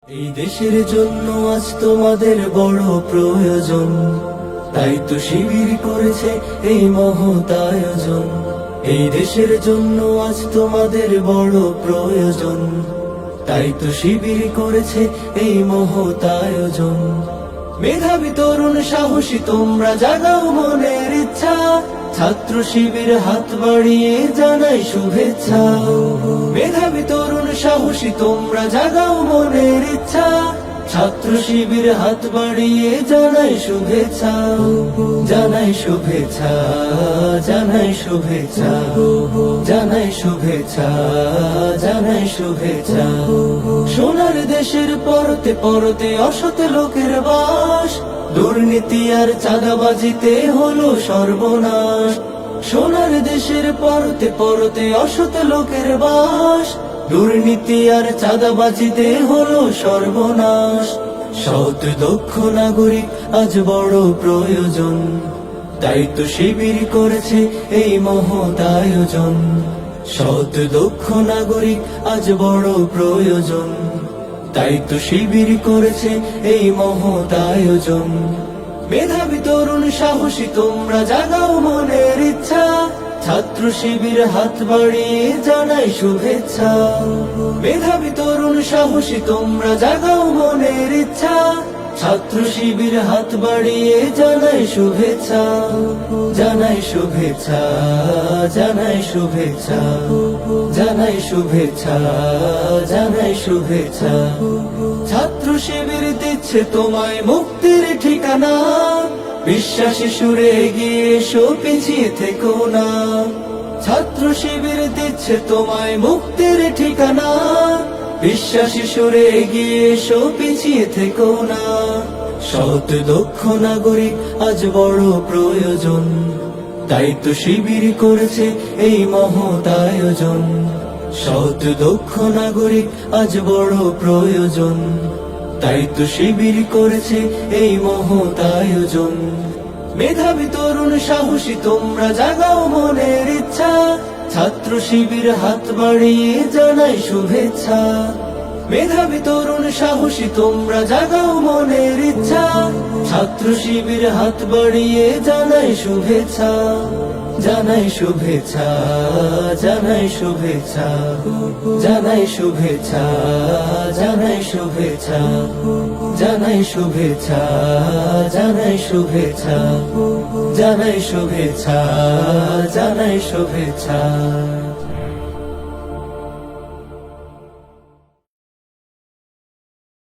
এই দেশের জন্য আজ তোমাদের বড় প্রয়োজন, তাই তো শিবির করেছে এই মহৎ আয়োজন। এই দেশের জন্য আজ তোমাদের বড় প্রয়োজন, তাই তো শিবির করেছে এই মহৎ আয়োজন। মেধাবী তরুণ সাহসী তোমরা জাগাও মনের ইচ্ছা, ছাত্র শিবির হাত বাড়িয়ে জানাই শুভেচ্ছা। মেধাবী তরুণ সাহসী তোমরা জাগাও মনের ইচ্ছা, ছাত্র শিবির হাত বাড়িয়ে জানাই শুভেচ্ছা। জানাই শুভেচ্ছা, জানাই শুভেচ্ছা, জানাই শুভেচ্ছা, জানাই শুভেচ্ছা। সোনার দেশের পরতে পরতে অসৎ লোকের বাস, দুর্নীতি আর চাঁদাবাজিতে হলো সর্বনাশ। সোনার দেশের পরতে পরতে অসৎ লোকের বাস, দুর্নীতি আর চাঁদাবাজিতে হলো সর্বনাশ। সৎ দক্ষ নাগরিক আজ বড় প্রয়োজন, তাই তো শিবির করেছে এই মহৎ আয়োজন। সৎ দক্ষ নাগরিক আজ বড় প্রয়োজন, তাই তো শিবির করেছে এই মহৎ আয়োজন। মেধাবী তরুণ সাহসী তোমরা জাগাও মনের ইচ্ছা, ছাত্র শিবির হাত বাড়িয়ে জানাই শুভেচ্ছা। মেধাবী তরুণ সাহসী তোমরা জাগাও মনের ইচ্ছা, ছাত্র শিবির হাত বাড়িয়ে জানাই শুভেচ্ছা। জানাই শুভেচ্ছা, জানাই শুভেচ্ছা, জানাই শুভেচ্ছা, জানাই শুভেচ্ছা। ছাত্র শিবির দিচ্ছে তোমায় মুক্তির ঠিকানা, বিশ্বাসী সুরে এগিয়ে এসো পিছিয়ে থেকো না। ছাত্র শিবির দিচ্ছে তোমায় মুক্তির ঠিকানা, বিশ্বাসী সুরে এগিয়ে এসো পিছিয়ে থেকো না। সৎ দক্ষ নাগরিক আজ বড় প্রয়োজন, তাই তো শিবির করেছে এই মহৎ আয়োজন। সৎ দক্ষ নাগরিক আজ বড় প্রয়োজন, তাই তো শিবির করেছে এই মহৎ আয়োজন। মেধাবী তরুণ সাহসী তোমরা জাগাও মনের ইচ্ছা, ছাত্র শিবির হাত বাড়িয়ে জানাই শুভেচ্ছা। মেধাবী তরুণ সাহসী তোমরা জাগাও মনের ইচ্ছা, ছাত্র শিবির হাত বাড়িয়ে জানাই শুভেচ্ছা। জানাই শুভেচ্ছা, জানাই শুভেচ্ছা, জানাই শুভেচ্ছা, জানাই শুভেচ্ছা, জানাই শুভেচ্ছা, জানাই শুভেচ্ছা, জানাই শুভেচ্ছা, জানাই শুভেচ্ছা।